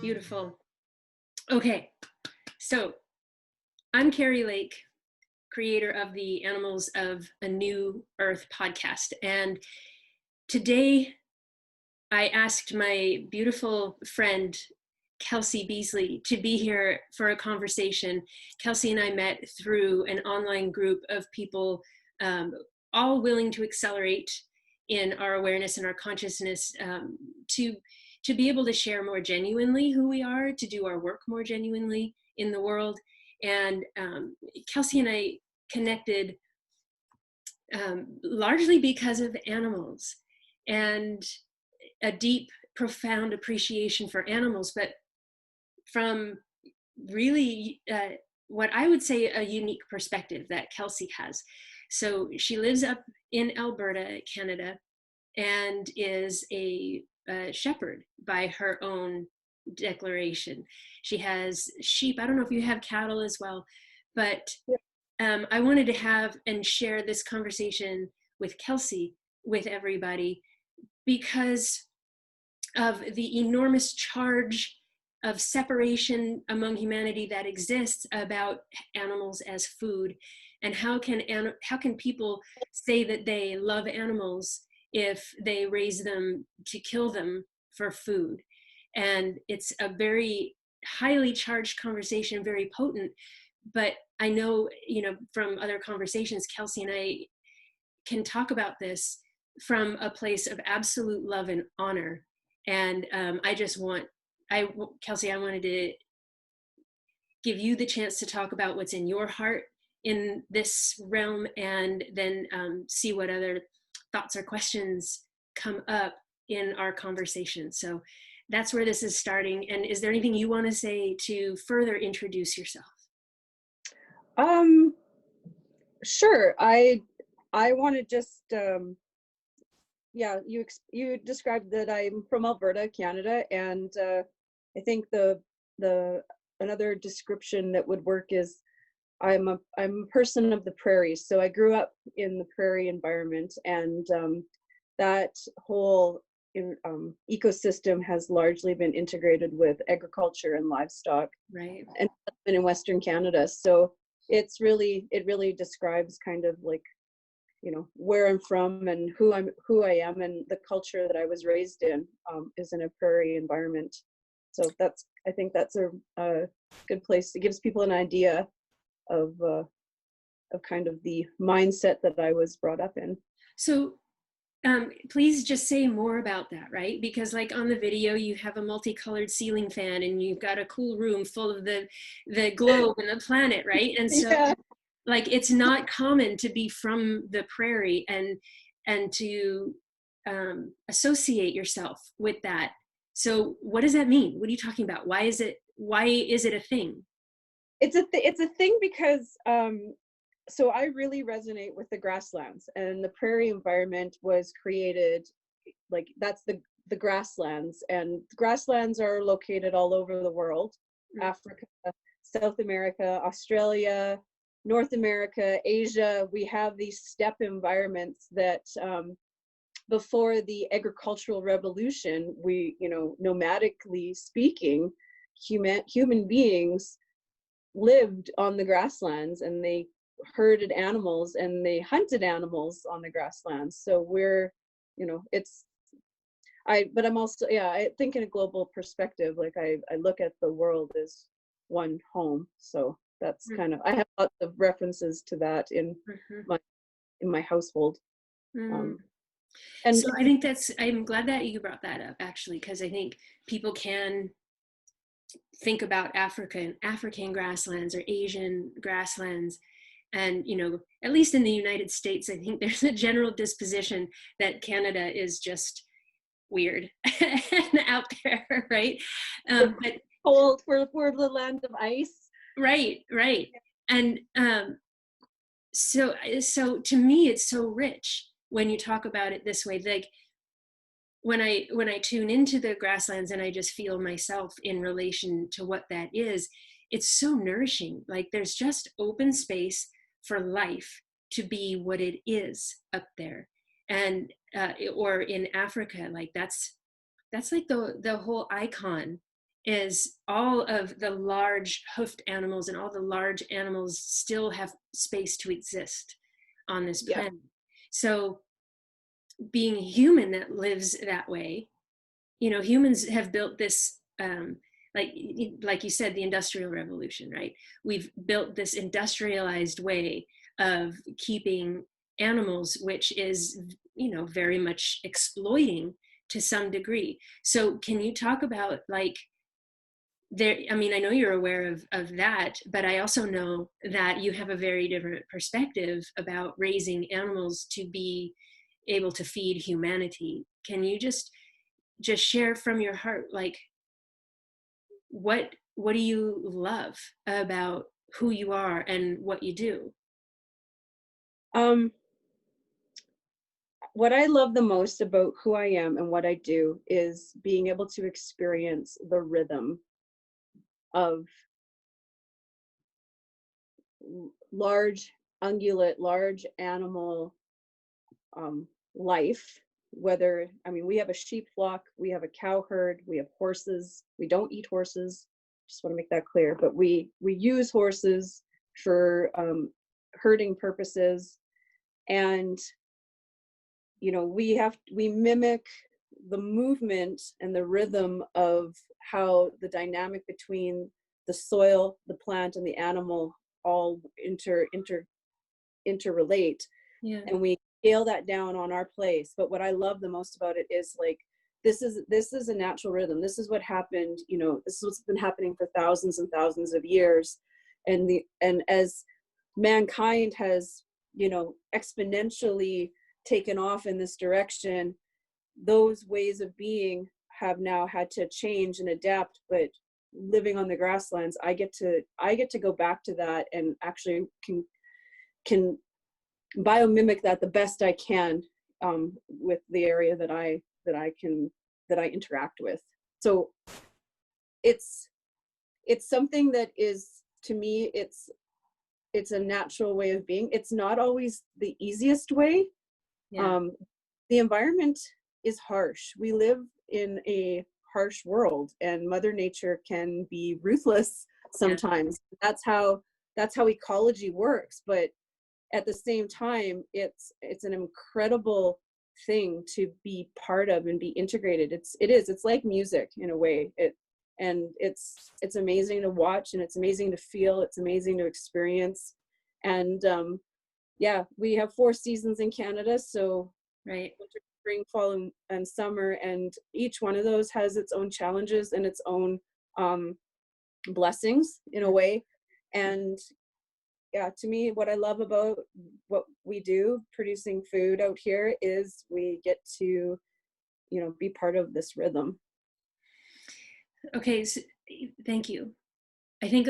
Beautiful. Okay, so I'm Carrie Lake, creator of the Animals of a New Earth podcast. And today I asked my beautiful friend, Kelsey Beasley, to be here for a conversation. Kelsey and I met through an online group of people, all willing to accelerate in our awareness and our consciousness, to be able to share more genuinely who we are, to do our work more genuinely in the world. And Kelsey and I connected largely because of animals and a deep, profound appreciation for animals, but from really what I would say a unique perspective that Kelsey has. So she lives up in Alberta, Canada, and is a shepherd by her own declaration. She has sheep. I don't know if you have cattle as well, but I wanted to have and share this conversation with Kelsey, with everybody, because of the enormous charge of separation among humanity that exists about animals as food. And how can people say that they love animals if they raise them to kill them for food? And it's a very highly charged conversation, very potent. But I know, from other conversations, Kelsey and I can talk about this from a place of absolute love and honor. And Kelsey, I wanted to give you the chance to talk about what's in your heart in this realm, and then see what other thoughts or questions come up in our conversation. So that's where this is starting. And is there anything you want to say to further introduce yourself? Sure. I want to just, you described that I'm from Alberta, Canada, and I think the another description that would work is I'm a person of the prairies. So I grew up in the prairie environment, and that whole ecosystem has largely been integrated with agriculture and livestock, right? And in Western Canada. So it really describes kind of like, where I'm from and who I am, and the culture that I was raised in is in a prairie environment. So I think that's a good place. It gives people an idea of kind of the mindset that I was brought up in. So please just say more about that, right? Because like on the video, you have a multicolored ceiling fan and you've got a cool room full of the globe and the planet, right? And so like, it's not common to be from the prairie and to associate yourself with that. So what does that mean? What are you talking about? Why is it a thing? It's a thing because so I really resonate with the grasslands, and the prairie environment was created, like that's the grasslands, and grasslands are located all over the world, Africa, South America, Australia, North America, Asia. We have these steppe environments that before the agricultural revolution, we, nomadically speaking, human beings lived on the grasslands, and they herded animals and they hunted animals on the grasslands. So we're, but I'm also, I think in a global perspective, like I look at the world as one home. So that's kind of, I have lots of references to that in my household. And so I think I'm glad that you brought that up, actually, because I think people can think about Africa and African grasslands or Asian grasslands. And, at least in the United States, I think there's a general disposition that Canada is just weird and out there, right? But cold, we're the land of ice. Right. And so to me, it's so rich when you talk about it this way. Like when I tune into the grasslands and I just feel myself in relation to what that is, it's so nourishing. Like there's just open space for life to be what it is up there. And or in Africa, like that's like the whole icon is all of the large hoofed animals and all the large animals still have space to exist on this Yeah. planet. So being a human that lives that way, you know, humans have built this, like you said, the Industrial Revolution, right? We've built this industrialized way of keeping animals, which is, you know, very much exploiting to some degree. So can you talk about, like, there, I mean, I know you're aware of that, but I also know that you have a very different perspective about raising animals to be able to feed humanity. Can you just share from your heart, like, what do you love about who you are and what you do? Um, what I love the most about who I am and what I do is being able to experience the rhythm of large ungulate, large animal life. Whether, I mean, we have a sheep flock, we have a cow herd, we have horses. We don't eat horses. Just want to make that clear. But we use horses for herding purposes, and you know, we mimic the movement and the rhythm of how the dynamic between the soil, the plant, and the animal all interrelate, Yeah. and we scale that down on our place. But what I love the most about it is, like, this is a natural rhythm. This is what happened, you know, this is what's been happening for thousands and thousands of years. And as mankind has, you know, exponentially taken off in this direction, those ways of being have now had to change and adapt. But living on the grasslands, I get to go back to that and actually can biomimic that the best I can, with the area that I interact with. So it's something that is, to me, it's a natural way of being. It's not always the easiest way. Yeah. The environment is harsh. We live in a harsh world, and Mother Nature can be ruthless sometimes. Yeah. That's how ecology works. But at the same time, it's an incredible thing to be part of and be integrated. It's like music in a way. It's amazing to watch, and it's amazing to feel, it's amazing to experience. And yeah, we have 4 seasons in Canada, so Right. winter, spring, fall, and summer, and each one of those has its own challenges and its own blessings in a way. And yeah, to me, what I love about what we do, producing food out here, is we get to, you know, be part of this rhythm. Okay, so, thank you. I think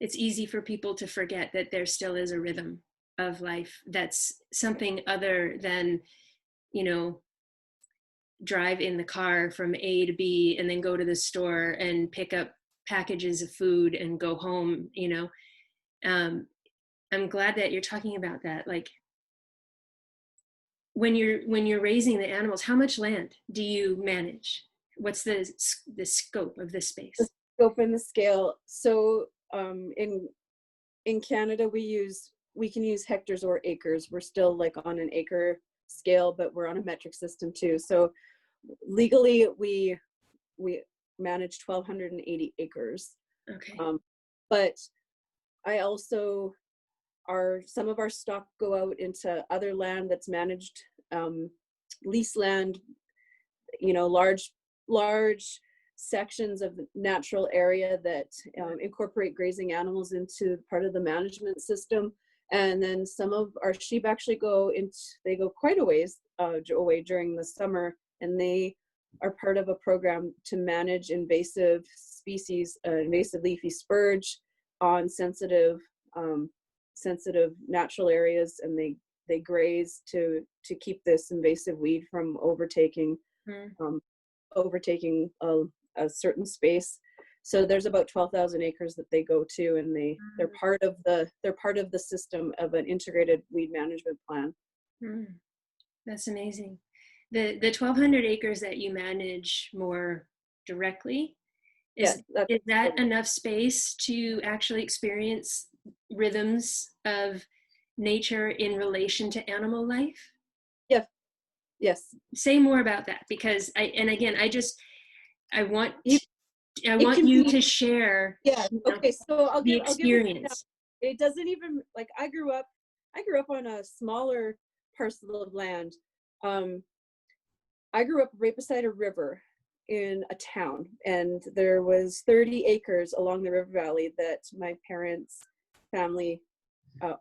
it's easy for people to forget that there still is a rhythm of life that's something other than, you know, drive in the car from A to B and then go to the store and pick up packages of food and go home, you know. I'm glad that you're talking about that. Like, when you're raising the animals, how much land do you manage? What's the scope of this The space? scope and the scale. So in Canada, we can use hectares or acres. We're still like on an acre scale, but we're on a metric system too. So legally, we manage 1,280 acres. Okay. But I also, some of our stock go out into other land that's managed, lease land, you know, large sections of natural area that incorporate grazing animals into part of the management system. And then some of our sheep actually go quite a ways away during the summer, and they are part of a program to manage invasive species, invasive leafy spurge on sensitive natural areas, and they graze to keep this invasive weed from overtaking a certain space. So there's about 12,000 acres that they go to, and they're part of the system of an integrated weed management plan. That's amazing. The 1,200 acres that you manage more directly, Yeah, Is that enough space to actually experience rhythms of nature in relation to animal life? yeah, yes. Say more about that, because I want It, I it want can you be, to share, yeah. Okay, so the I'll give an example. experience. It doesn't even, like, I grew up on a smaller parcel of land. Um, I grew up right beside a river in a town, and there was 30 acres along the river valley that my parents' family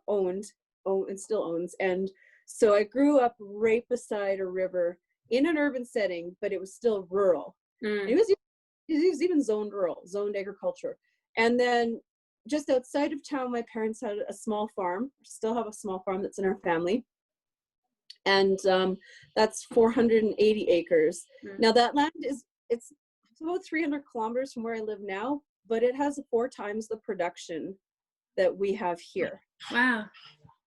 owned, and still owns. And so I grew up right beside a river in an urban setting, but it was still rural. And it was even zoned rural, zoned agriculture. And then just outside of town, my parents had a small farm, still have a small farm that's in our family. And that's 480 acres. Now that land it's about 300 kilometers from where I live now, but it has 4 times the production that we have here. Wow.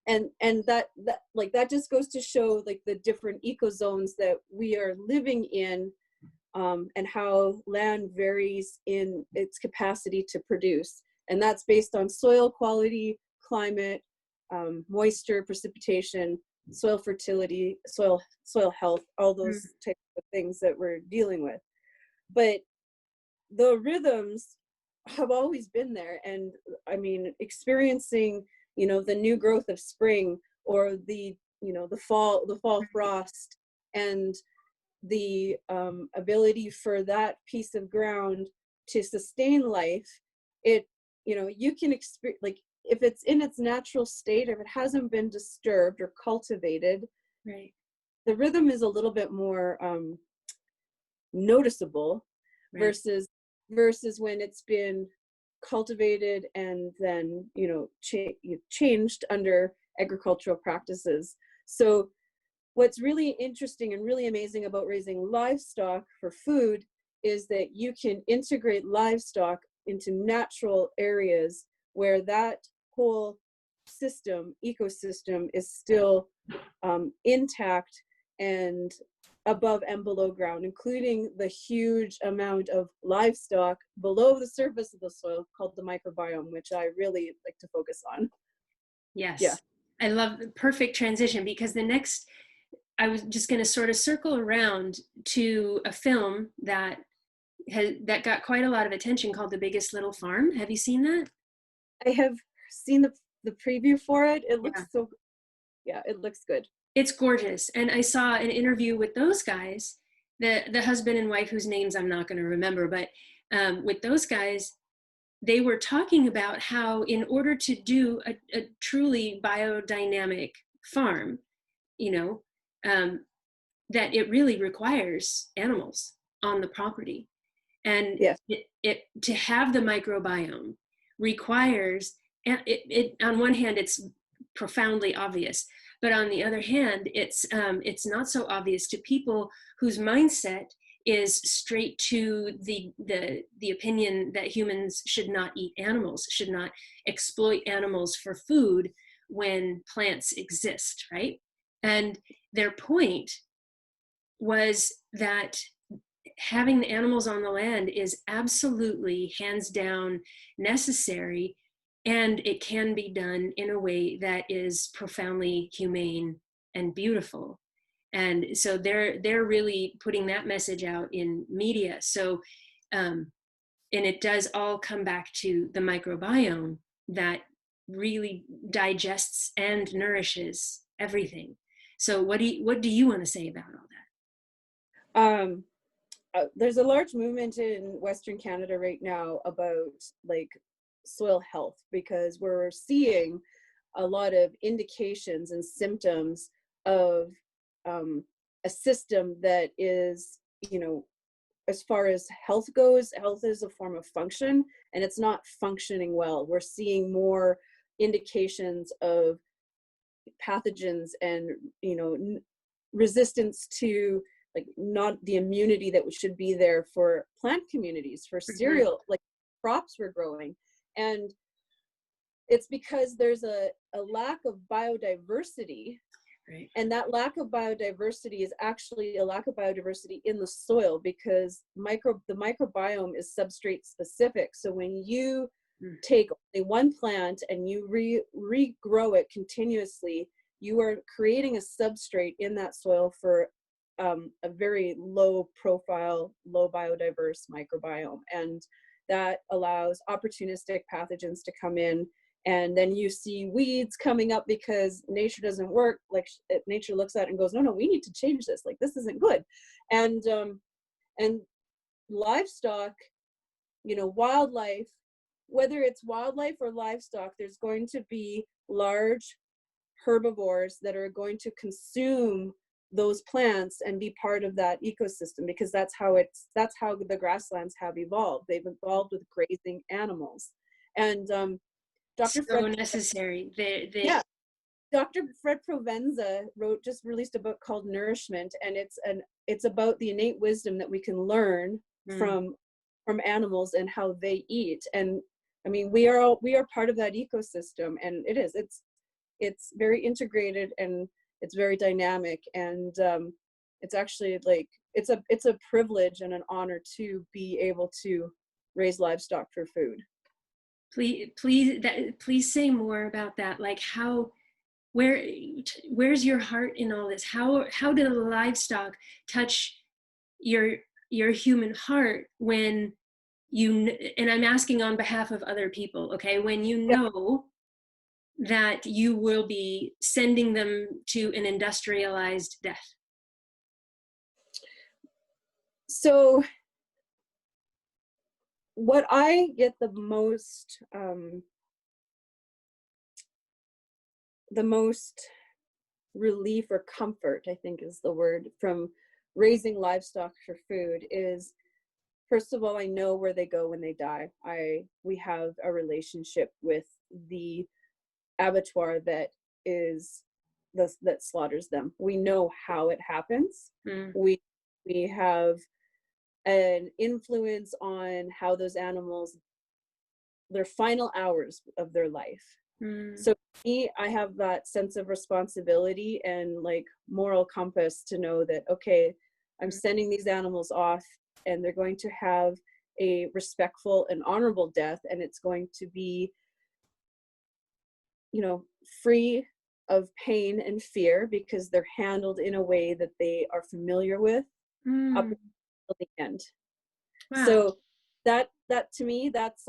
And that like that just goes to show like the different eco zones that we are living in, and how land varies in its capacity to produce. And that's based on soil quality, climate, moisture, precipitation, soil fertility, soil health, all those types of things that we're dealing with. But the rhythms have always been there. And I mean, experiencing, the new growth of spring, or the, the fall frost, and the ability for that piece of ground to sustain life, you can experience, like, if it's in its natural state, if it hasn't been disturbed or cultivated, Right. the rhythm is a little bit more noticeable, Right. versus when it's been cultivated and then changed under agricultural practices. So what's really interesting and really amazing about raising livestock for food is that you can integrate livestock into natural areas where that whole ecosystem is still intact and above and below ground, including the huge amount of livestock below the surface of the soil called the microbiome, which I really like to focus on. Yes. Yeah. I love the perfect transition, because I was just going to sort of circle around to a film that got quite a lot of attention, called The Biggest Little Farm. Have you seen that? I have seen the preview for it. It looks it looks good. It's gorgeous. And I saw an interview with those guys, the husband and wife, whose names I'm not going to remember, but with those guys, they were talking about how, in order to do a truly biodynamic farm, that it really requires animals on the property. And yes, it to have the microbiome requires, and it on one hand it's profoundly obvious, but on the other hand it's not so obvious to people whose mindset is straight to the opinion that humans should not eat animals, should not exploit animals for food when plants exist, right? And their point was that having the animals on the land is absolutely, hands down, necessary, and it can be done in a way that is profoundly humane and beautiful. And so they're really putting that message out in media. So and it does all come back to the microbiome that really digests and nourishes everything. So what do you want to say about all that? There's a large movement in Western Canada right now about like soil health, because we're seeing a lot of indications and symptoms of a system that is, as far as health goes, health is a form of function, and it's not functioning well. We're seeing more indications of pathogens and, resistance to, like, not the immunity that should be there for plant communities, for cereal, like crops we're growing. And it's because there's a lack of biodiversity Right. And that lack of biodiversity is actually a lack of biodiversity in the soil, because the microbiome is substrate specific. So when you take only one plant and you regrow it continuously, you are creating a substrate in that soil for a very low profile, low biodiverse microbiome. And that allows opportunistic pathogens to come in. And then you see weeds coming up because nature doesn't work. Like nature looks at it and goes, no, we need to change this. Like, this isn't good. And livestock, wildlife, whether it's wildlife or livestock, there's going to be large herbivores that are going to consume those plants and be part of that ecosystem, because that's how the grasslands have evolved. They've evolved with grazing animals. And Dr. So necessary. Yeah, Dr. Fred Provenza just released a book called Nourishment, and it's about the innate wisdom that we can learn from animals and how they eat. And I mean, we are part of that ecosystem, and it's very integrated and it's very dynamic, and it's actually like it's a privilege and an honor to be able to raise livestock for food. Please say more about that. Like, where's your heart in all this? How do the livestock touch your human heart when and I'm asking on behalf of other people, okay, when you know that you will be sending them to an industrialized death? So what I get the most relief or comfort, I think is the word, from raising livestock for food is, first of all, I know where they go when they die. We have a relationship with the abattoir that slaughters them. We know how it happens. We have an influence on how those animals, their final hours of their life. So for me, I have that sense of responsibility and like moral compass to know that, okay, I'm sending these animals off and they're going to have a respectful and honorable death, and it's going to be, free of pain and fear, because they're handled in a way that they are familiar with up until the end. Wow. So that to me, that's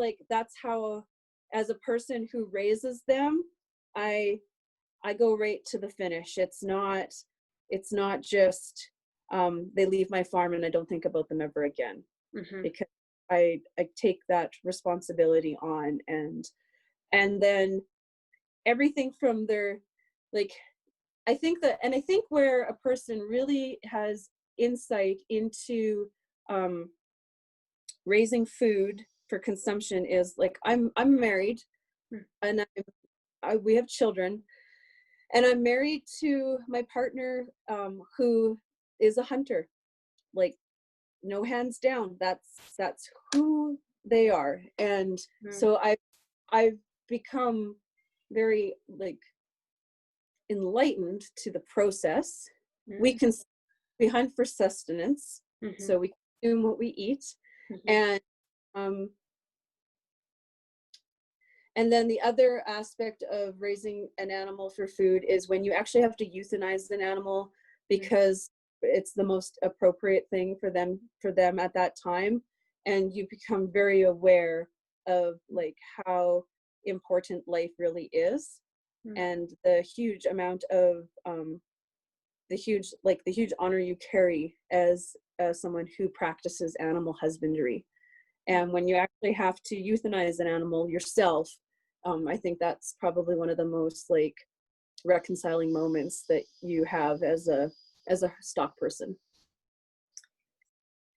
how, as a person who raises them, I go right to the finish. It's not just they leave my farm and I don't think about them ever again, because I take that responsibility on, and then everything from their, like, I think where a person really has insight into raising food for consumption is, like, I'm married, and we have children, and I'm married to my partner who is a hunter. Like, no hands down, that's who they are. And so I've become very, like, enlightened to the process. We hunt for sustenance, so we consume what we eat. And then the other aspect of raising an animal for food is when you actually have to euthanize an animal, because it's the most appropriate thing for them at that time, and you become very aware of, like, how important life really is, and the huge amount of the huge honor you carry as someone who practices animal husbandry. And when you actually have to euthanize an animal yourself, I think that's probably one of the most, like, reconciling moments that you have as a stock person.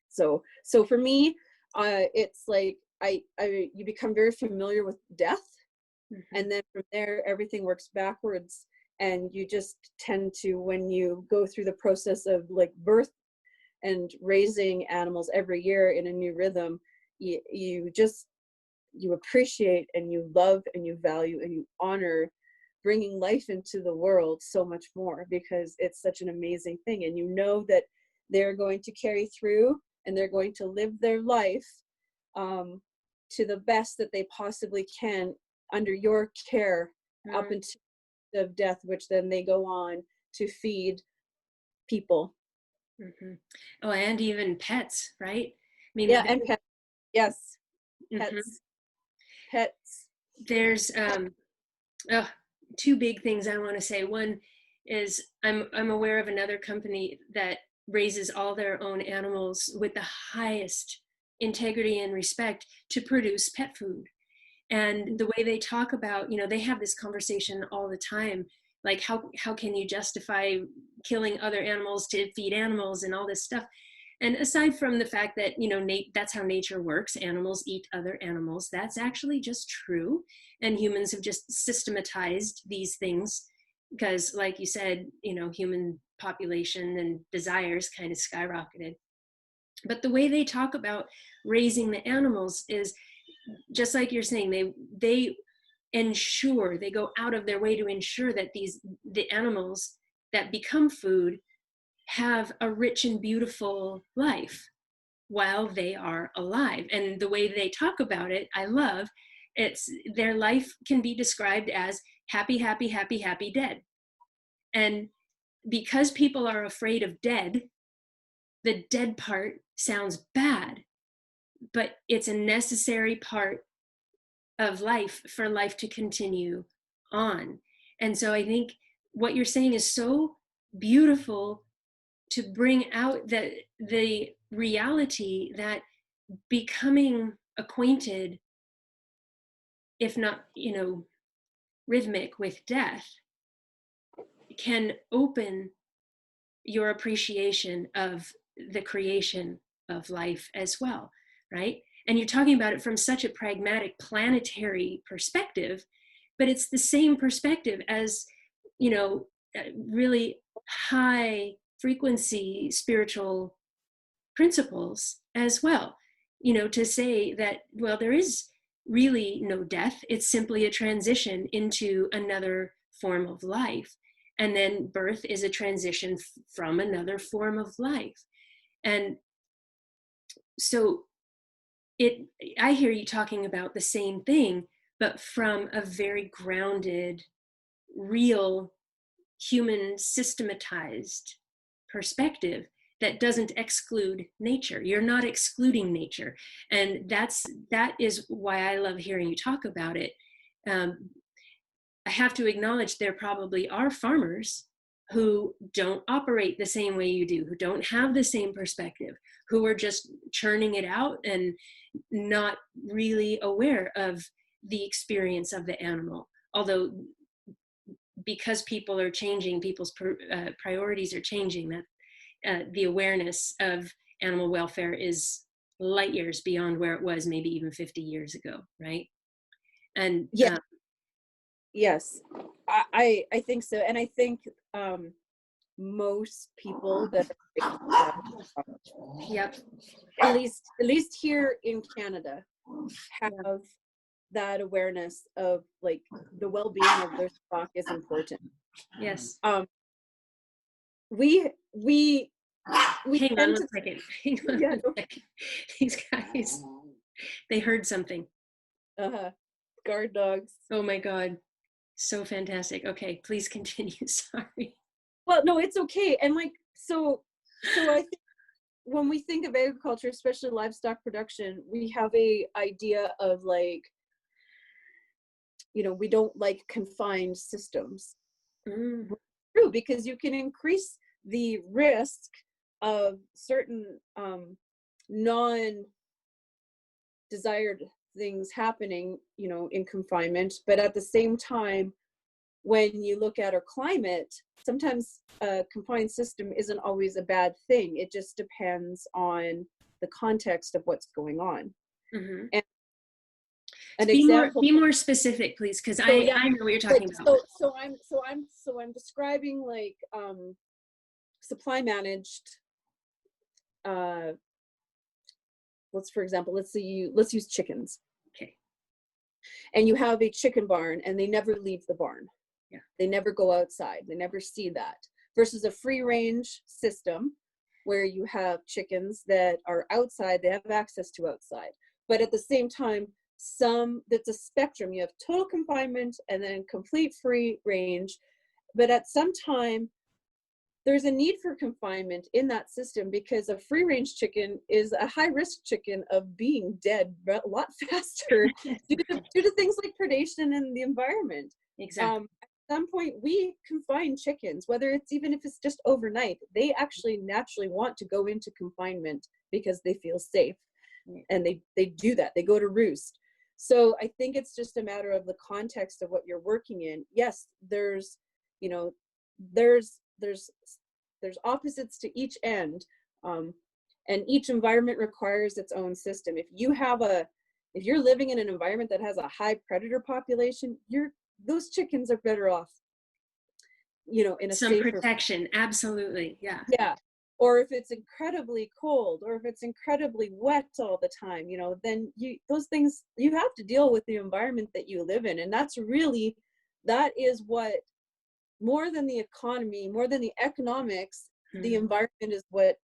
So for me, it's like you become very familiar with death, and then from there everything works backwards, and you just tend to, when you go through the process of, like, birth and raising animals every year in a new rhythm, you appreciate and you love and you value and you honor bringing life into the world so much more, because it's such an amazing thing. And you know that they're going to carry through and they're going to live their life to the best that they possibly can under your care up until of death, which then they go on to feed people. Oh, and even pets, right? I mean, Yeah, and pets. Yes, pets. Pets. There's two big things I want to say. One is I'm aware of another company that raises all their own animals with the highest integrity and respect to produce pet food. And the way they talk about, they have this conversation all the time, like how can you justify killing other animals to feed animals and all this stuff. And aside from the fact that, that's how nature works, animals eat other animals, that's actually just true. And humans have just systematized these things because, like you said, human population and desires kind of skyrocketed. But the way they talk about raising the animals is just like you're saying, they ensure, they go out of their way to ensure that the animals that become food have a rich and beautiful life while they are alive. And the way they talk about it, I love. It's their life can be described as happy, happy, happy, happy, dead. And because people are afraid of dead, the dead part sounds bad, but it's a necessary part of life for life to continue on. And so I think what you're saying is so beautiful, to bring out the reality that becoming acquainted, if not, rhythmic with death, can open your appreciation of the creation of life as well, right? And you're talking about it from such a pragmatic, planetary perspective, but it's the same perspective as, really high frequency spiritual principles as well. To say that, well, there is really no death. It's simply a transition into another form of life. And then birth is a transition from another form of life. And so I hear you talking about the same thing, but from a very grounded, real, human, systematized perspective that doesn't exclude nature. You're not excluding nature. And that is why I love hearing you talk about it. I have to acknowledge there probably are farmers who don't operate the same way you do, who don't have the same perspective, who are just churning it out and not really aware of the experience of the animal. Although, because people are changing, people's priorities are changing, that the awareness of animal welfare is light years beyond where it was maybe even 50 years ago, right? And yes, I think so. And I think most people that yep, at least here in Canada have that awareness of, like, the well-being of their stock is important. yes. We Hang on tend one to second. Hang on yeah, one second. These guys, they heard something. guard dogs. Oh my God. So fantastic. Okay, please continue. Sorry. Well, no, it's okay. And like, so I think when we think of agriculture, especially livestock production, we have a idea of, like, we don't like confined systems. True, because you can increase the risk of certain non-desired things happening, in confinement. But at the same time, when you look at our climate, sometimes a confined system isn't always a bad thing. It just depends on the context of what's going on. And an example. Be more specific, please, because I know what you're talking about. So I'm describing, like, supply managed. For example, let's use chickens. Okay. And you have a chicken barn, and they never leave the barn. Yeah. They never go outside. They never see that. Versus a free range system where you have chickens that are outside, they have access to outside. But at the same time, that's a spectrum. You have total confinement and then complete free range. But at some time, there's a need for confinement in that system because a free range chicken is a high risk chicken of being dead a lot faster due to things like predation in the environment. Exactly. At some point, we confine chickens, whether it's even if it's just overnight, they actually naturally want to go into confinement because they feel safe. And they do that. They go to roost. So I think it's just a matter of the context of what you're working in. Yes, there's, you know, there's opposites to each end, and each environment requires its own system. If you're living in an environment that has a high predator population, those chickens are better off, in a Some safer protection. Absolutely. Yeah. yeah. Or if it's incredibly cold, or if it's incredibly wet all the time, then those things, you have to deal with the environment that you live in. And that is what, more than the economy, more than the economics, the environment is what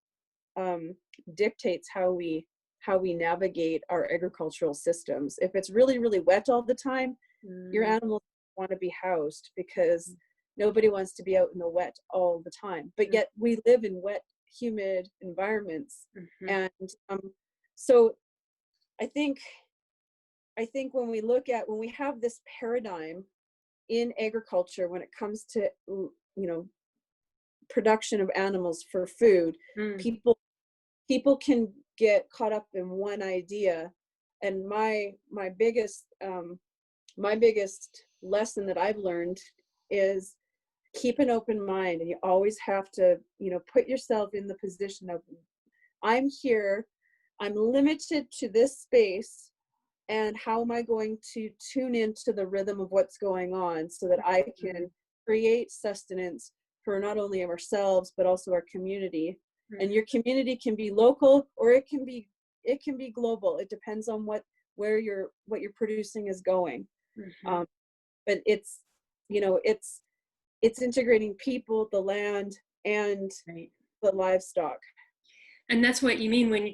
dictates how we navigate our agricultural systems. If it's really, really wet all the time, your animals want to be housed because nobody wants to be out in the wet all the time. But yet we live in wet, humid environments. And so I think when we have this paradigm in agriculture, when it comes to production of animals for food, people can get caught up in one idea. And my biggest lesson that I've learned is keep an open mind. And you always have to put yourself in the position of, I'm here, I'm limited to this space, and how am I going to tune into the rhythm of what's going on so that I can create sustenance for not only ourselves but also our community. And your community can be local, or it can be global. It depends on what you're producing is going. But it's integrating people, the land, and the livestock. And that's what you mean when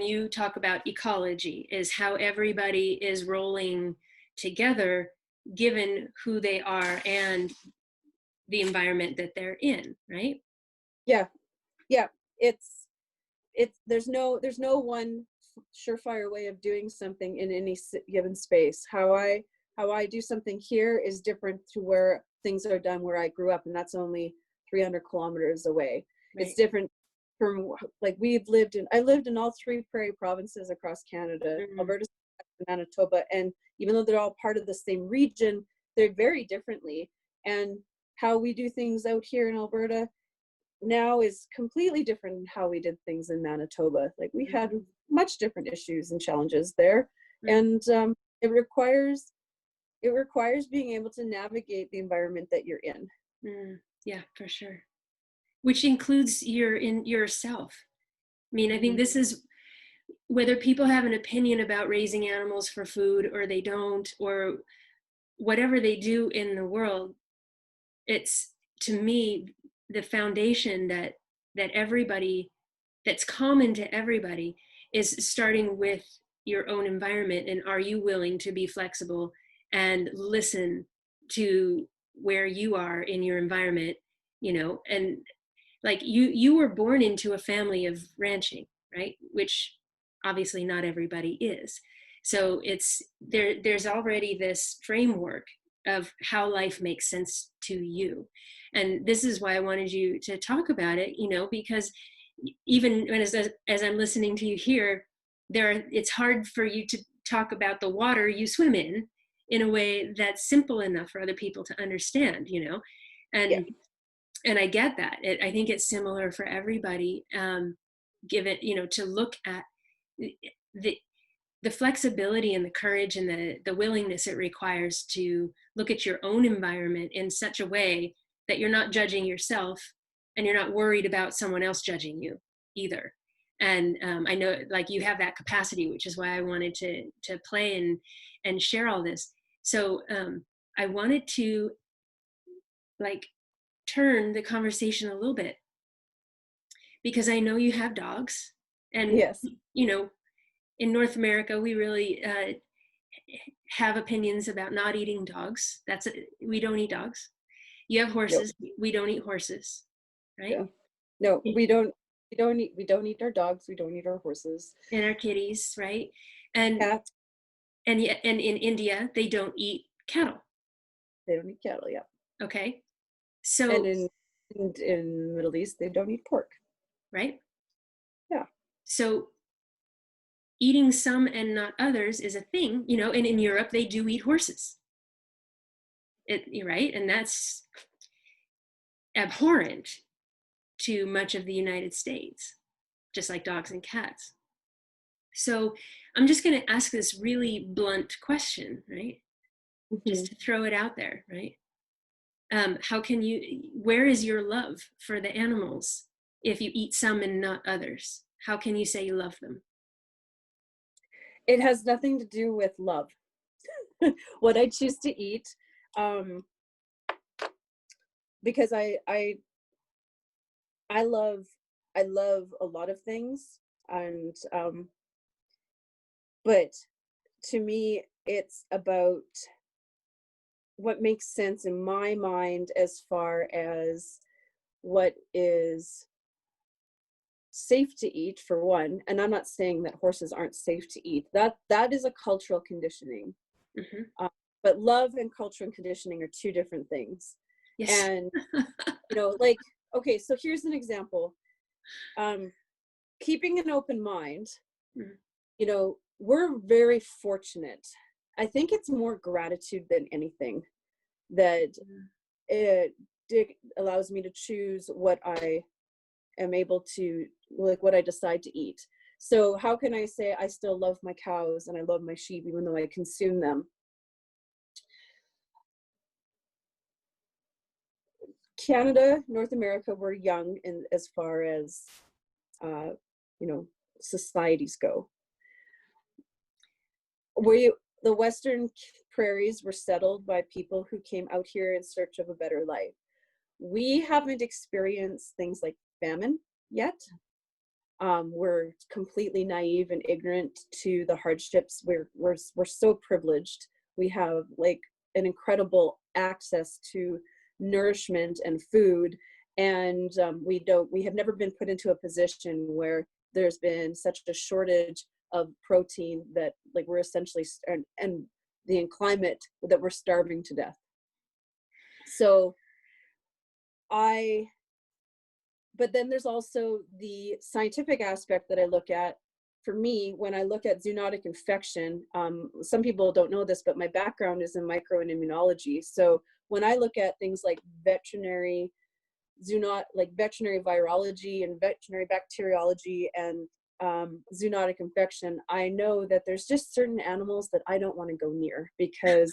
you talk about ecology, is how everybody is rolling together given who they are and the environment that they're in, right? Yeah. It's there's no one surefire way of doing something in any given space. How I do something here is different to where things are done where I grew up, and that's only 300 kilometers away. Right. It's different from, like, I lived in all three prairie provinces across Canada, Alberta, Manitoba, and even though they're all part of the same region, they're very differently. And how we do things out here in Alberta now is completely different than how we did things in Manitoba. Like, we had much different issues and challenges there. And it requires being able to navigate the environment that you're in. Yeah, for sure. Which includes yourself. I mean, I think this is, whether people have an opinion about raising animals for food or they don't, or whatever they do in the world, it's, to me, the foundation that everybody, that's common to everybody, is starting with your own environment. And are you willing to be flexible and listen to where you are in your environment, and like you were born into a family of ranching, right? Which obviously not everybody is. So there's already this framework of how life makes sense to you. And this is why I wanted you to talk about it, because even as I'm listening to you here, it's hard for you to talk about the water you swim in a way that's simple enough for other people to understand, and I get that. I think it's similar for everybody, given, to look at the flexibility and the courage and the willingness it requires to look at your own environment in such a way that you're not judging yourself and you're not worried about someone else judging you either. And I know, like, you have that capacity, which is why I wanted to play and share all this. So I wanted to like turn the conversation a little bit, because I know you have dogs, and Yes. you know, in North America, we really have opinions about not eating dogs. We don't eat dogs. You have Yep. horses. We don't eat horses, right? Yeah. No, we don't eat our dogs, we don't eat our horses. And our kitties, right? And Cats, yet, and in India, they don't eat cattle. they don't eat cattle, yeah. Okay, And so in Middle East, they don't eat pork. right. Yeah. So eating some and not others is a thing, and in Europe they do eat horses. Right? And that's abhorrent to much of the United States, just like dogs and cats. So I'm just going to ask this really blunt question, right? Mm-hmm. Just to throw it out there, right? Where is your love for the animals if you eat some and not others? How can you say you love them? It has nothing to do with love. What I choose to eat, because I love a lot of things, and but to me it's about what makes sense in my mind as far as what is safe to eat, for one. And I'm not saying that horses aren't safe to eat. That is a cultural conditioning. Mm-hmm. But love and cultural conditioning are two different things. Yes. And like, okay, so here's an example. Keeping an open mind, Mm-hmm. We're very fortunate. I think it's more gratitude than anything that it allows me to choose what I am able to, like, what I decide to eat. So how can I say I still love my cows and I love my sheep even though I consume them? Canada, North America, we're young in as far as uh, societies go. The Western prairies were settled by people who came out here in search of a better life. We haven't experienced things like famine yet. We're completely naive and ignorant to the hardships. We're so privileged. We have like an incredible access to nourishment and food, and we have never been put into a position where there's been such a shortage of protein that, like, we're essentially and the climate that we're starving to death. So but then there's also the scientific aspect that I look at. For me, when I look at zoonotic infection, some people don't know this, but my background is in micro and immunology. So when I look at things like veterinary virology and veterinary bacteriology and zoonotic infection, I know that there's just certain animals that I don't want to go near because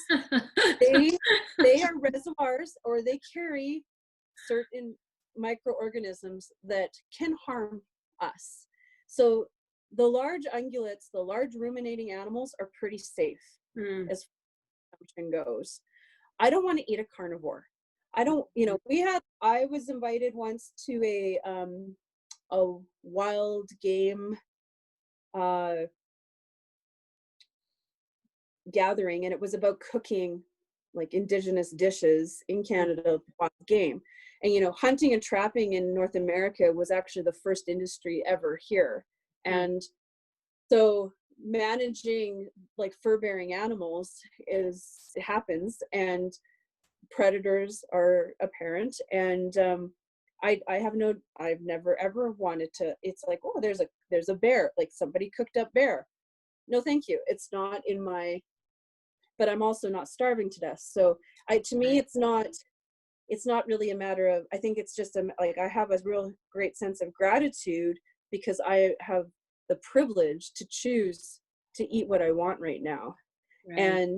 they are reservoirs, or they carry certain microorganisms that can harm us. So the large ungulates, the large ruminating animals, are pretty safe as far as goes. I don't want to eat a carnivore. I don't, I was invited once to a wild game gathering, and it was about cooking like indigenous dishes in Canada, wild game. And hunting and trapping in North America was actually the first industry ever here. And so managing like fur-bearing animals happens, and predators are apparent. And I've never ever wanted to. It's like, oh, there's a bear, like somebody cooked up bear. No, thank you. It's not in my. But I'm also not starving to death. So to me, it's not really a matter of. I think it's just like I have a real great sense of gratitude because I have the privilege to choose to eat what I want right now. Right.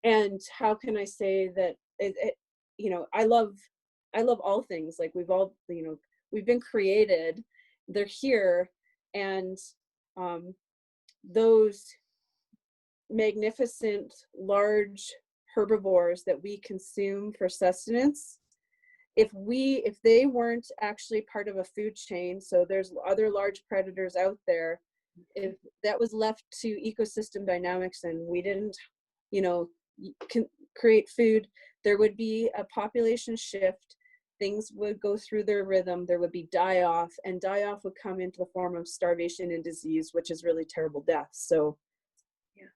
And how can I say that I love all things. Like we've been created, they're here. And those magnificent large herbivores that we consume for sustenance if they weren't actually part of a food chain, so there's other large predators out there, if that was left to ecosystem dynamics and we didn't, you know, create food, there would be a population shift. Things would go through their rhythm. There would be die off, and die off would come into the form of starvation and disease, which is really terrible death. So Yeah.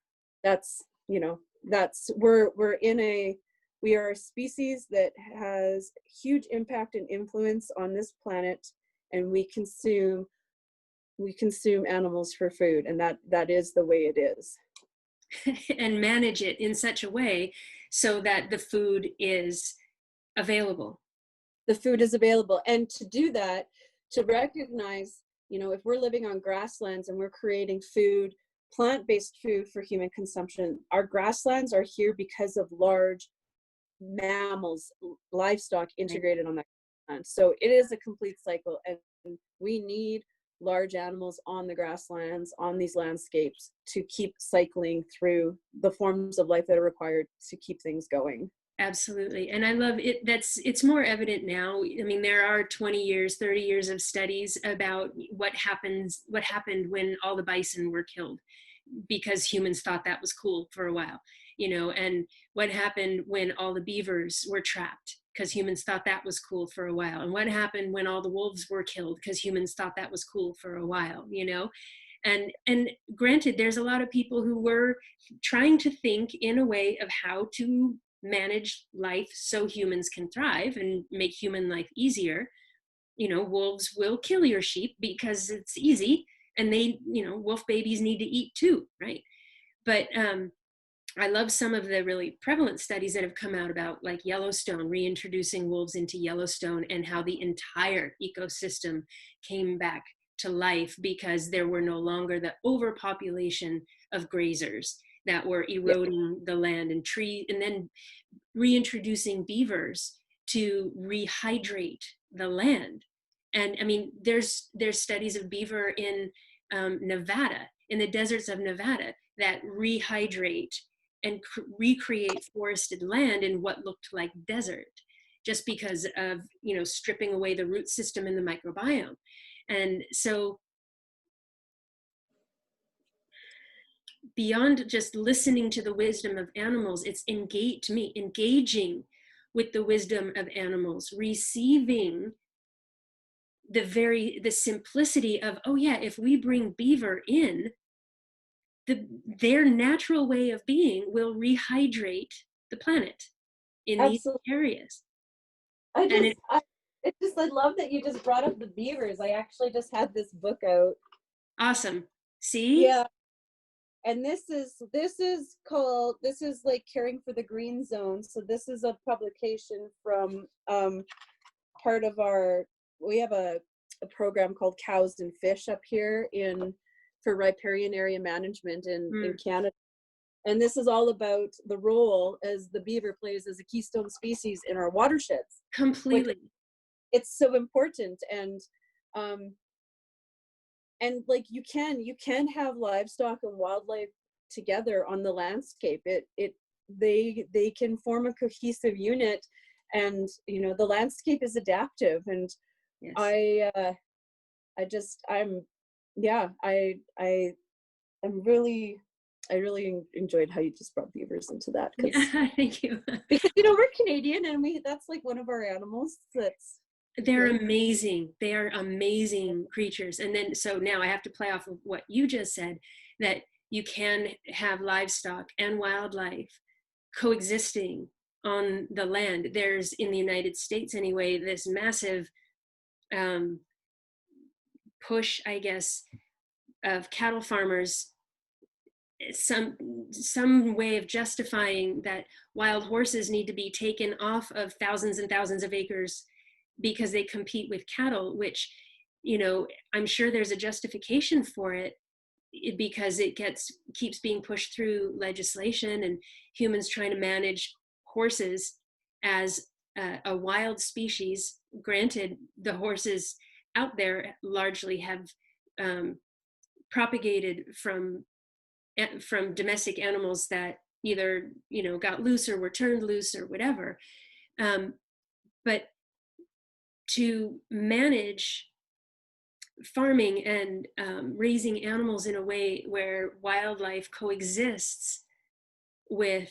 that's, you know, that's, we are a species that has huge impact and influence on this planet, and we consume animals for food, and that is the way it is. And manage it in such a way so that the food is available. The food is available. And to do that, to recognize, you know, if we're living on grasslands and we're creating food, plant-based food for human consumption, our grasslands are here because of large mammals, livestock integrated on that land. So it is a complete cycle, and we need large animals on the grasslands, on these landscapes, to keep cycling through the forms of life that are required to keep things going. Absolutely. And I love it. It's more evident now. I mean, there are 20 years, 30 years of studies about what happened when all the bison were killed, because humans thought that was cool for a while, you know, and what happened when all the beavers were trapped, because humans thought that was cool for a while. And what happened when all the wolves were killed, because humans thought that was cool for a while, you know. And granted, there's a lot of people who were trying to think in a way of how to manage life so humans can thrive and make human life easier. You know, wolves will kill your sheep because it's easy, and they, you know, wolf babies need to eat too, right? But I love some of the really prevalent studies that have come out about, like, Yellowstone, reintroducing wolves into Yellowstone, and how the entire ecosystem came back to life because there were no longer the overpopulation of grazers that were eroding the land and tree, and then reintroducing beavers to rehydrate the land. And I mean, there's studies of beaver in Nevada, in the deserts of Nevada, that rehydrate and recreate forested land in what looked like desert, just because of, you know, stripping away the root system in the microbiome. And so beyond just listening to the wisdom of animals, it's engaging with the wisdom of animals, receiving the simplicity of, oh yeah, if we bring beaver in, their natural way of being will rehydrate the planet in these Absolutely. areas. I love that you just brought up the beavers. I actually just had this book out. Awesome. See? Yeah. And this is like Caring for the Green Zone. So this is a publication from part of we have a program called Cows and Fish up here for riparian area management in Canada. And this is all about the role as the beaver plays as a keystone species in our watersheds. Completely. It's so important. And like you can have livestock and wildlife together on the landscape. They can form a cohesive unit, and you know, the landscape is adaptive. And yes. I really enjoyed how you just brought beavers into that. Yeah, thank you. Because, you know, we're Canadian, and that's like one of our animals. They're amazing. They are amazing creatures. And then, so now I have to play off of what you just said, that you can have livestock and wildlife coexisting on the land. There's, in the United States anyway, this massive push, I guess, of cattle farmers, some way of justifying that wild horses need to be taken off of thousands and thousands of acres because they compete with cattle, which, you know, I'm sure there's a justification for it, because it keeps being pushed through legislation, and humans trying to manage horses as a wild species. Granted, the horses out there largely have propagated from domestic animals that either, you know, got loose or were turned loose or whatever. But to manage farming and raising animals in a way where wildlife coexists with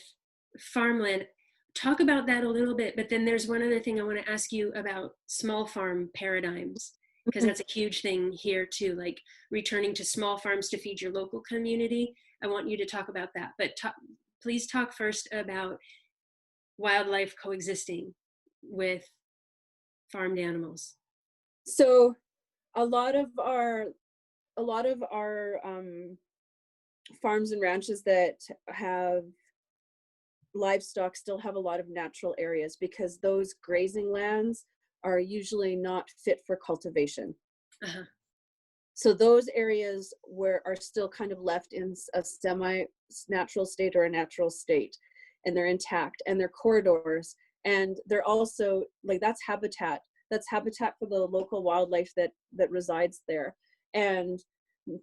farmland. Talk about that a little bit, but then there's one other thing I want to ask you about small farm paradigms, because Mhm. that's a huge thing here too, like returning to small farms to feed your local community. I want you to talk about that, but please talk first about wildlife coexisting with farmed animals. So a lot of our a lot of our farms and ranches that have livestock still have a lot of natural areas because those grazing lands are usually not fit for cultivation. Uh-huh. So those areas where are still kind of left in a semi natural state or a natural state, and they're intact and they're corridors, and they're also like that's habitat for the local wildlife that resides there. And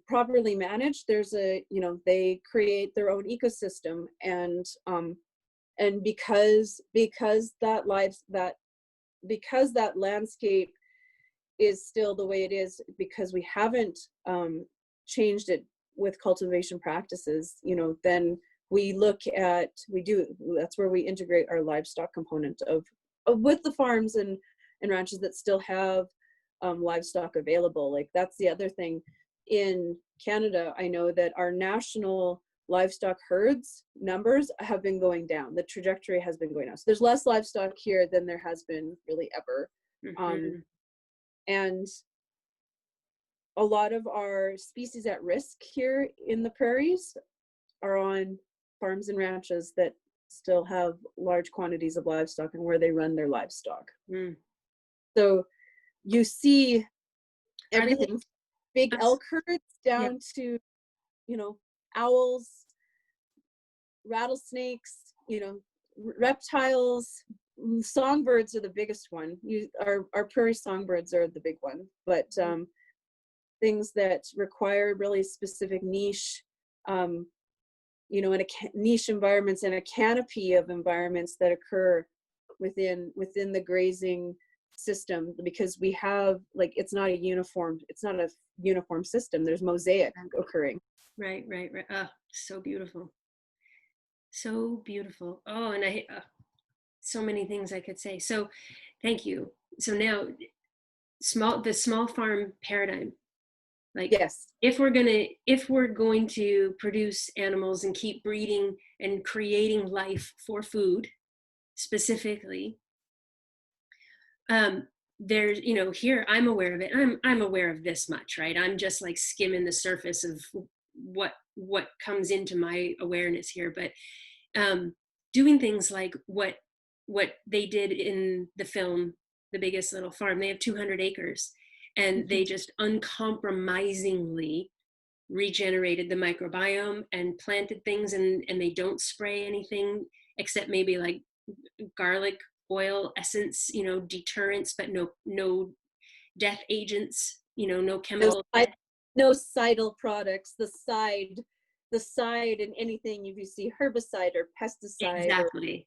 properly managed, there's a, they create their own ecosystem. And because that landscape is still the way it is, because we haven't changed it with cultivation practices, then that's where we integrate our livestock component of with the farms and ranches that still have livestock available. Like, that's the other thing. In Canada, I know that our national livestock herds numbers have been going down. The trajectory has been going down. So there's less livestock here than there has been really ever. Mm-hmm. And a lot of our species at risk here in the prairies are on farms and ranches that still have large quantities of livestock and where they run their livestock. Mm. So you see Are they? everything, big elk herds Yeah. down to, owls, rattlesnakes, reptiles. Songbirds are the biggest one. Our prairie songbirds are the big one, but things that require really specific niche, niche environments and a canopy of environments that occur within the grazing system, because we have, like, it's not a uniform system. There's mosaic occurring. Right. Oh, so beautiful. So beautiful. Oh, and so many things I could say. So thank you. So now the small farm paradigm, like Yes. if we're going to produce animals and keep breeding and creating life for food specifically, there's, here I'm aware of it. I'm aware of this much, right? I'm just like skimming the surface of what comes into my awareness here. But doing things like what they did in the film The Biggest Little Farm. They have 200 acres, and they just uncompromisingly regenerated the microbiome and planted things, and they don't spray anything except maybe like garlic oil essence, deterrents, but no death agents, no No, chemical. no cidal products. The side in anything, if you see herbicide or pesticide, or Exactly.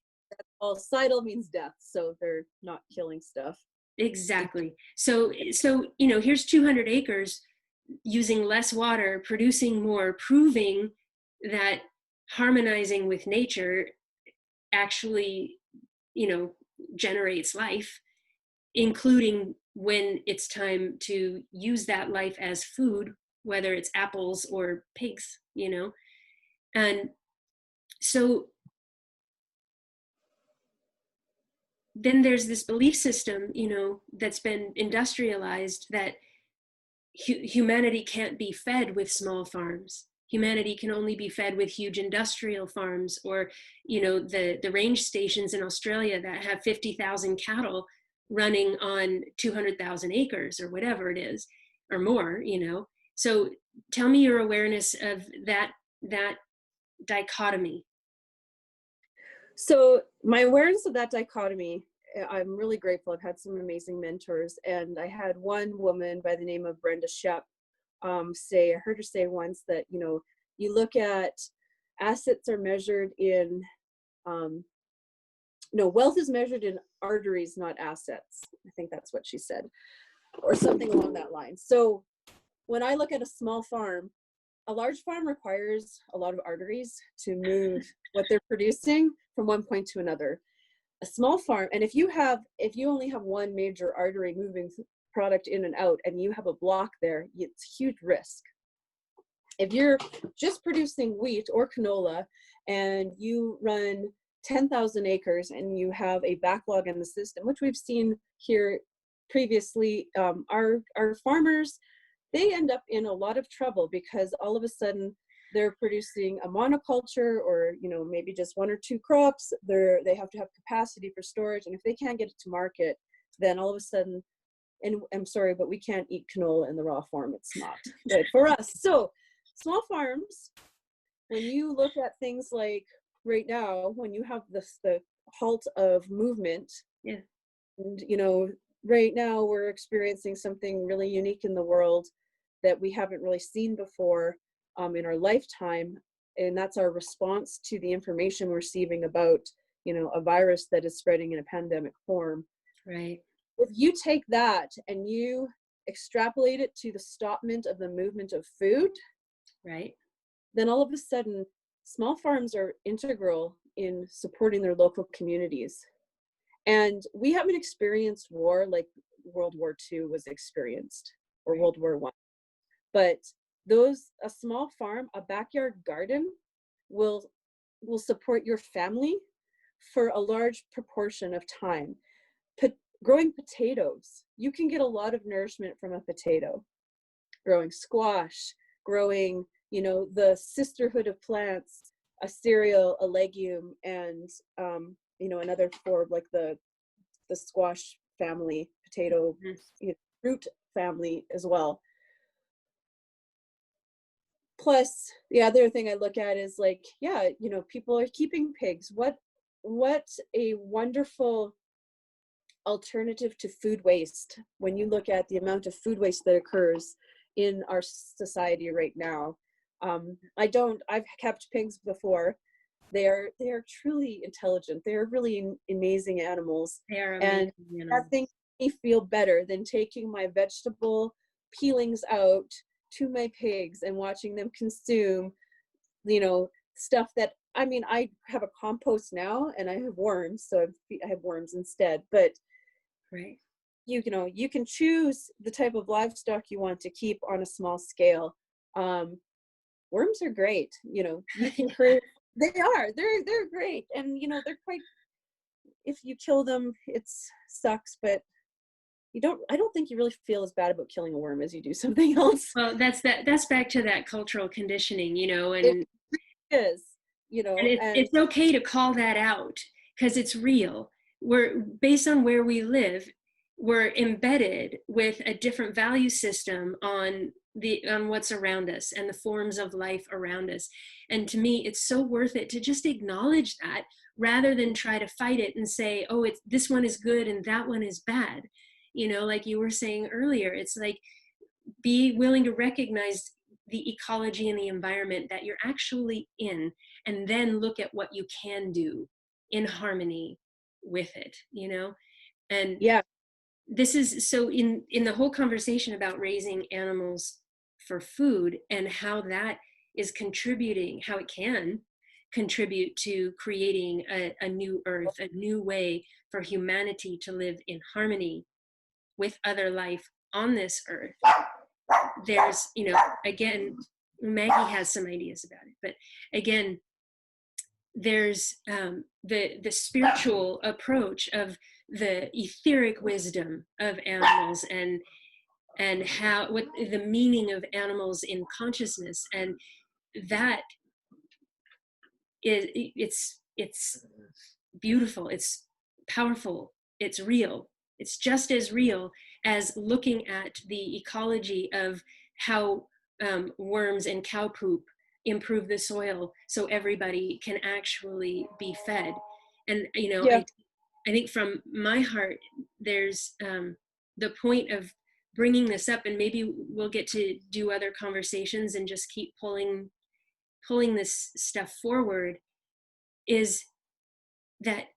all cidal means death, so they're not killing stuff. Exactly. So here's 200 acres using less water, producing more, proving that harmonizing with nature actually, generates life, including when it's time to use that life as food, whether it's apples or pigs, And so then there's this belief system, that's been industrialized, that humanity can't be fed with small farms. Humanity can only be fed with huge industrial farms, or, the range stations in Australia that have 50,000 cattle running on 200,000 acres or whatever it is, or more, So tell me your awareness of that dichotomy. So my awareness of that dichotomy, I'm really grateful. I've had some amazing mentors, and I had one woman by the name of Brenda Shep I heard her say once that, you look at assets are measured in no, wealth is measured in arteries, not assets. I think that's what she said, or something along that line. So when I look at a small farm, a large farm requires a lot of arteries to move what they're producing from one point to another. A small farm, and if you only have one major artery moving product in and out, and you have a block there, it's huge risk. If you're just producing wheat or canola and you run 10,000 acres and you have a backlog in the system, which we've seen here previously, our farmers, they end up in a lot of trouble because all of a sudden they're producing a monoculture, or maybe just one or two crops. They have to have capacity for storage, and if they can't get it to market, then all of a sudden, and I'm sorry, but we can't eat canola in the raw form. It's not good for us. So small farms, when you look at things like right now, when you have the halt of movement, yeah, and right now we're experiencing something really unique in the world that we haven't really seen before in our lifetime, and that's our response to the information we're receiving about a virus that is spreading in a pandemic form. right. If you take that and you extrapolate it to the stoppment of the movement of food, Right. then all of a sudden small farms are integral in supporting their local communities. And we haven't experienced war like World War II was experienced, or Right. World War I. But a small farm, a backyard garden will support your family for a large proportion of time. Growing potatoes, you can get a lot of nourishment from a potato. Growing squash, growing, the sisterhood of plants, a cereal, a legume, and another form like the squash family, potato, fruit family as well. Plus, the other thing I look at is like, people are keeping pigs. What a wonderful alternative to food waste when you look at the amount of food waste that occurs in our society right now. I've kept pigs before. They are truly intelligent. They are really amazing animals. They are And amazing. that thing makes me feel better than taking my vegetable peelings out to my pigs and watching them consume, stuff that, I have a compost now and I have worms, so I have worms instead. But right. you can choose the type of livestock you want to keep on a small scale. Worms are great. You can create. They're great, and they're quite. If you kill them, it sucks, but I don't think you really feel as bad about killing a worm as you do something else. Well, that's back to that cultural conditioning, and It is, and it's okay to call that out because it's real. We're based on where we live, we're embedded with a different value system on what's around us and the forms of life around us. And to me, it's so worth it to just acknowledge that rather than try to fight it and say, oh, this one is good and that one is bad. Like you were saying earlier, it's like, be willing to recognize the ecology and the environment that you're actually in, and then look at what you can do in harmony with it, and yeah, this is so in the whole conversation about raising animals for food and how that is contributing, how it can contribute to creating a new earth, a new way for humanity to live in harmony with other life on this earth. There's, again, Maggie has some ideas about it, but again, there's the spiritual approach of the etheric wisdom of animals, and what the meaning of animals in consciousness, and that is, it's beautiful, it's powerful, it's real. It's just as real as looking at the ecology of how worms and cow poop improve the soil so everybody can actually be fed. And yeah, I think from my heart, there's the point of bringing this up, and maybe we'll get to do other conversations and just keep pulling this stuff forward, is that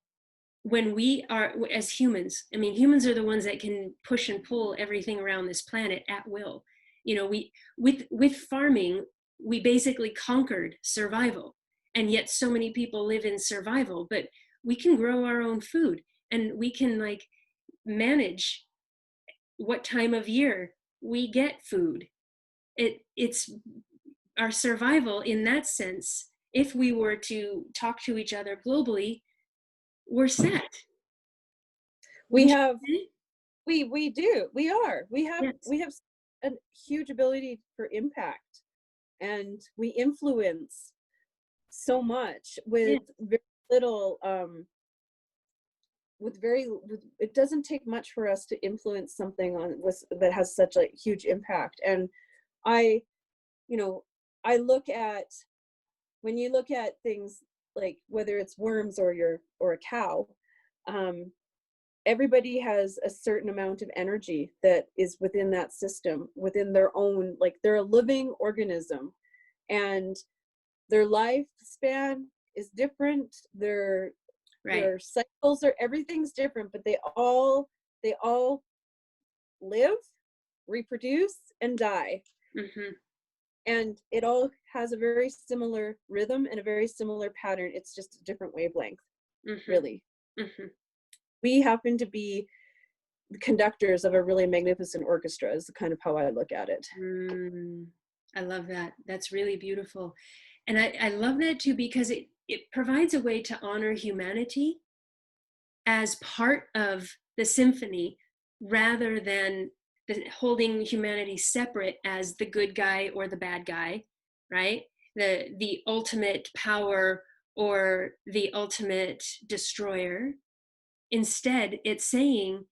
when we are, as humans, I mean, humans are the ones that can push and pull everything around this planet at will. You know, we, with farming, we basically conquered survival, and yet so many people live in survival. But we can grow our own food, and we can like manage what time of year we get food. It's our survival in that sense. If we were to talk to each other globally, we're set. We Wouldn't have, you say? we do, Yes. we have a huge ability for impact, and we influence so much with Yes. very little, it doesn't take much for us to influence something that has such a huge impact. And I, you know, I look at, when you look at things like whether it's worms or a cow, um, everybody has a certain amount of energy that is within that system, within their own, like they're a living organism, and their lifespan is different. Right. Their cycles are, everything's different, but they all live, reproduce, and die. Mm-hmm. And it all has a very similar rhythm and a very similar pattern. It's just a different wavelength, Mm-hmm. really. Mm-hmm. We happen to be the conductors of a really magnificent orchestra, is kind of how I look at it. Mm, I love that. That's really beautiful. And I love that too, because it provides a way to honor humanity as part of the symphony, rather than holding humanity separate as the good guy or the bad guy, right? The ultimate power or the ultimate destroyer. Instead, it's saying,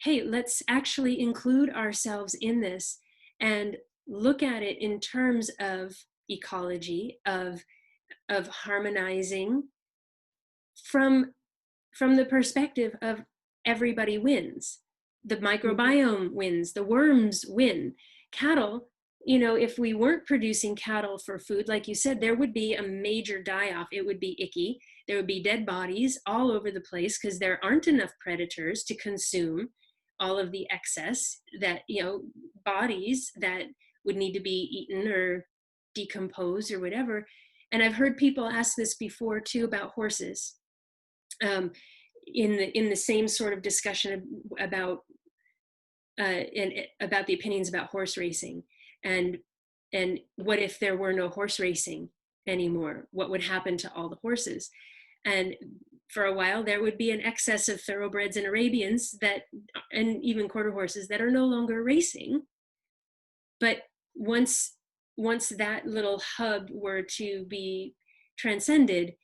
hey, let's actually include ourselves in this and look at it in terms of ecology, of harmonizing from the perspective of everybody wins. The Mhm. microbiome wins, the worms win. Cattle, you know, if we weren't producing cattle for food, like you said, there would be a major die-off. It would be icky. There would be dead bodies all over the place because there aren't enough predators to consume all of the excess, that, you know, bodies that would need to be eaten or decomposed or whatever. And I've heard people ask this before too about horses. Um, in the same sort of discussion about and about the opinions about horse racing, and what if there were no horse racing anymore? What would happen to all the horses? And for a while there would be an excess of thoroughbreds and Arabians that, and even quarter horses, that are no longer racing. But once that little hub were to be transcended,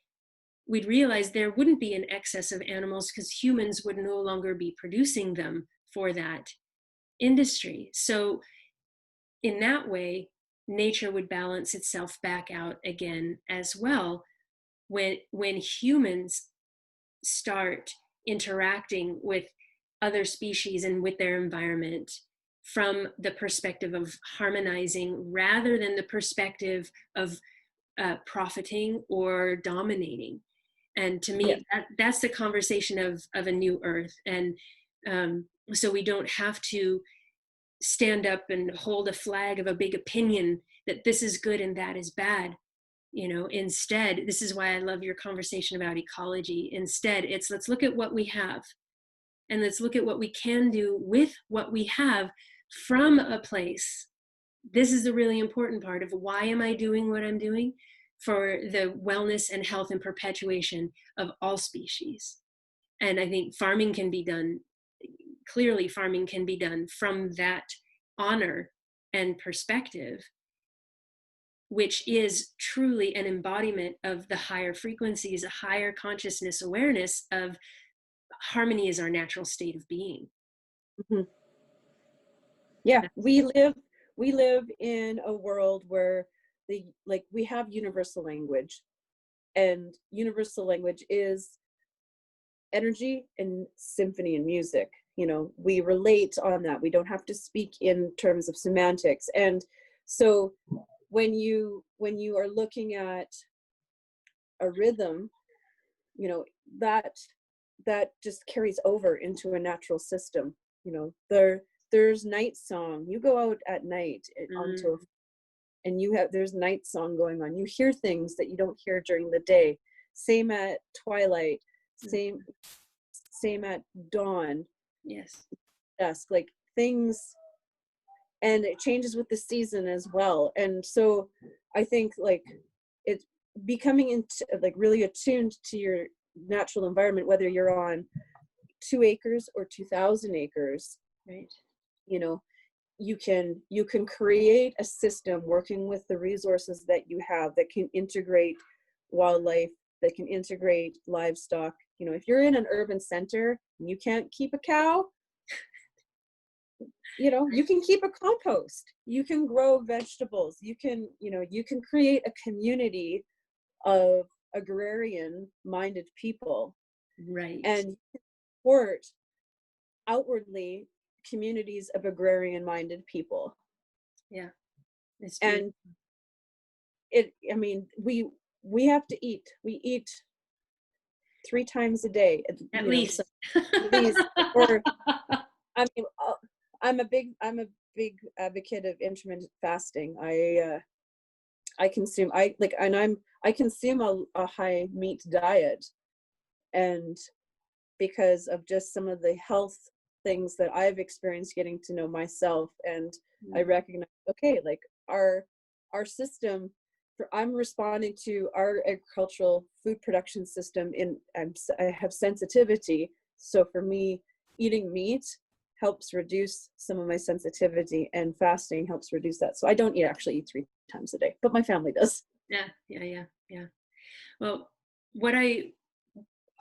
we'd realize there wouldn't be an excess of animals because humans would no longer be producing them for that industry. So in that way, nature would balance itself back out again as well, when humans start interacting with other species and with their environment from the perspective of harmonizing rather than the perspective of profiting or dominating. And to Yeah. me, that's the conversation of a new earth. And so we don't have to stand up and hold a flag of a big opinion that this is good and that is bad. You know, instead, this is why I love your conversation about ecology. Instead, it's, let's look at what we have, and let's look at what we can do with what we have from a place. This is the really important part of why am I doing what I'm doing? For the wellness and health and perpetuation of all species. And I think farming can be done, clearly farming can be done from that honor and perspective, which is truly an embodiment of the higher frequencies, a higher consciousness awareness of harmony is our natural state of being. Mhm. Yeah, we live in a world where we have universal language, and universal language is energy and symphony and music. You know, we relate on that. We don't have to speak in terms of semantics. And so when you are looking at a rhythm, you know, that that just carries over into a natural system. You know, there's night song. You go out at night onto a, Mm. and there's night song going on. You hear things that you don't hear during the day. Same at twilight, Mm. same at dawn, Yes. dusk, like things. And it changes with the season as well. And so I think like it's becoming into like really attuned to your natural environment, whether you're on 2 acres or 2,000 acres. Right. You know, you can create a system working with the resources that you have that can integrate wildlife, that can integrate livestock. You know, if you're in an urban center and you can't keep a cow, you know, you can keep a compost, you can grow vegetables, you can, you know, you can create a community of agrarian minded people, Right. and support outwardly communities of agrarian minded people. Yeah. It's beautiful. And I mean, we have to eat, we eat 3 times a day, At you know, so least. at least, or I mean, I'm a big advocate of intermittent fasting. I consume, I like, and I consume a high meat diet, and because of just some of the health things that I've experienced getting to know myself, and I Mm. recognize, okay, like our system, I'm responding to our agricultural food production system I have sensitivity. So for me, eating meat helps reduce some of my sensitivity, and fasting helps reduce that. So I don't actually eat 3 times a day, but my family does. Yeah. Yeah. Yeah. Yeah. Well, what I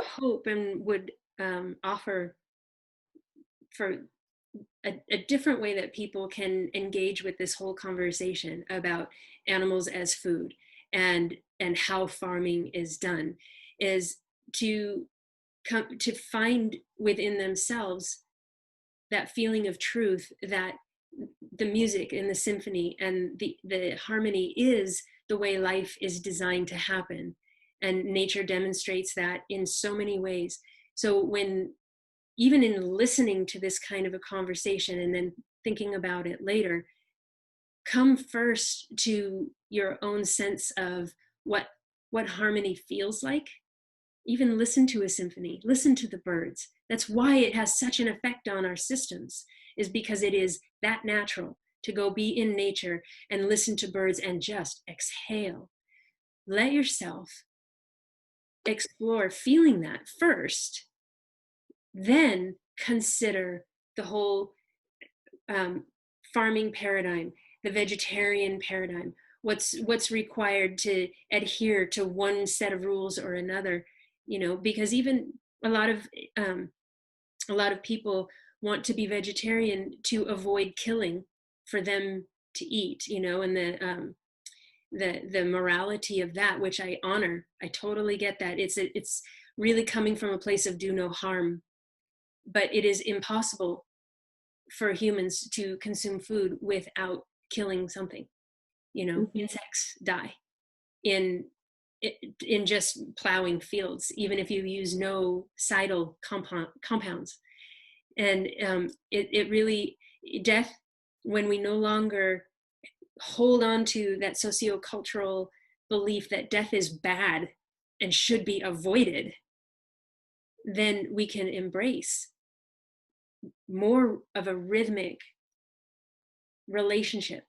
hope and would offer for a different way that people can engage with this whole conversation about animals as food and how farming is done is to come to find within themselves that feeling of truth that the music in the symphony and the harmony is the way life is designed to happen, and nature demonstrates that in so many ways. So when even in listening to this kind of a conversation and then thinking about it later, come first to your own sense of what harmony feels like. Even listen to a symphony, listen to the birds. That's why it has such an effect on our systems, is because it is that natural to go be in nature and listen to birds and just exhale. Let yourself explore feeling that first, then consider the whole um, farming paradigm, the vegetarian paradigm, what's required to adhere to one set of rules or another, because even a lot of um, a lot of people want to be vegetarian to avoid killing for them to eat, and the morality of that, which I honor. I totally get that. It's really coming from a place of do no harm, but it is impossible for humans to consume food without killing something. Mhm. Insects die in in just plowing fields, even if you use no cidal compounds. And it really, death, when we no longer hold on to that sociocultural belief that death is bad and should be avoided, then we can embrace more of a rhythmic relationship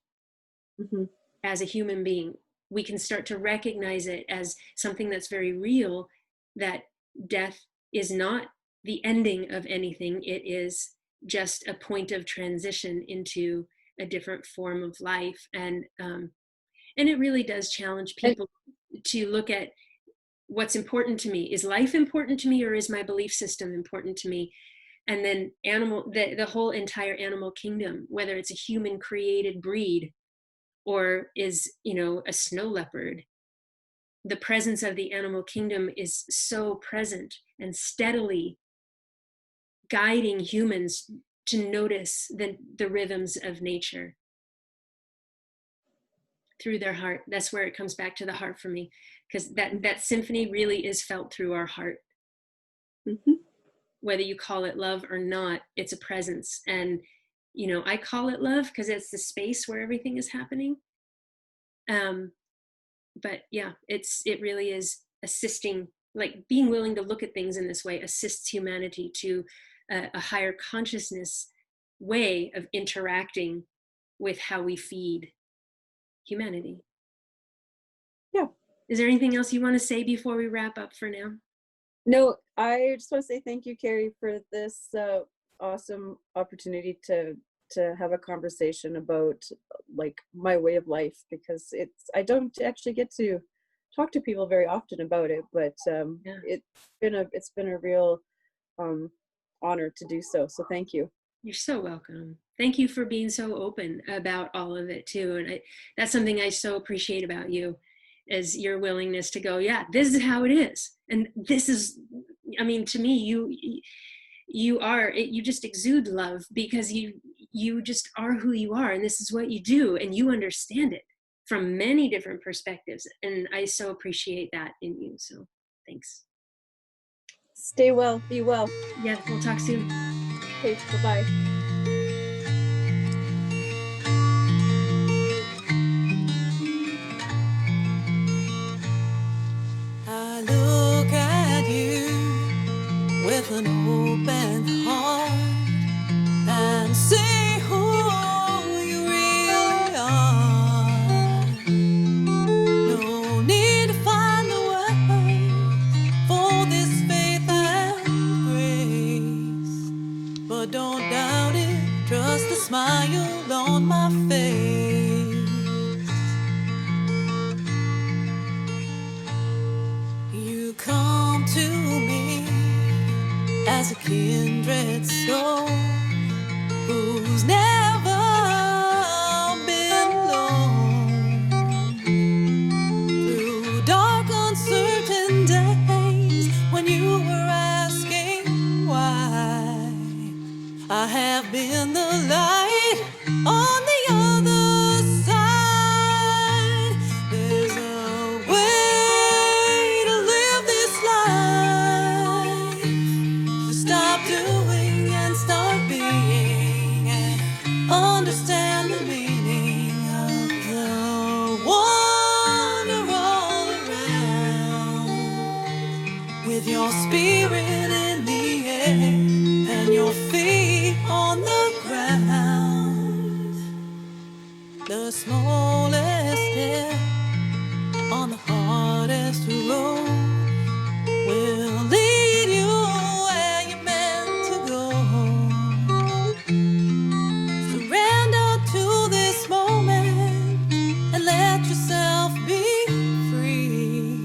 Mhm. as a human being. We can start to recognize it as something that's very real, that death is not the ending of anything. It is just a point of transition into a different form of life. And it really does challenge And people to look at what's important to me. Is life important to me, or is my belief system important to me? And then the whole entire animal kingdom, whether it's a human created breed or is, a snow leopard, the presence of the animal kingdom is so present and steadily guiding humans to notice the rhythms of nature through their heart. That's where it comes back to the heart for me, because that symphony really is felt through our heart. mhm. whether you call it love or not, it's a presence. And, you know, I call it love because it's the space where everything is happening. Um, but yeah, it really is assisting, like being willing to look at things in this way assists humanity to a higher consciousness way of interacting with how we feed humanity. Yeah. Is there anything else you want to say before we wrap up for now? No, I just want to say thank you, Carrie, for this awesome opportunity to have a conversation about like my way of life, because I don't actually get to talk to people very often about it, but Yeah. it's been a real honor to do so. So thank you. You're so welcome. Thank you for being so open about all of it too. And that's something I so appreciate about you, is your willingness to go, yeah, this is how it is. And this is, I mean, to me, you just exude love because you just are who you are, and this is what you do, and you understand it from many different perspectives. And I so appreciate that in you. So thanks. Stay well, be well. Yeah, we'll talk soon. Okay, bye-bye. I look at you with an open heart and see who you really are. No need to find the words for this faith and grace, but don't doubt it, trust the smile on my face. You come to me as a kindred soul who's never been alone. Through dark, uncertain days when you were asking why, I have been the light on the other side. There's a way to live this life, to stop doing and start being, and understand the meaning of the wonder all around. With your spirit in the air and your feet on the ground, the smallest step on the hardest road will lead you where you're meant to go. Surrender to this moment and let yourself be free.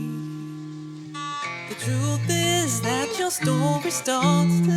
The truth is that your story starts today.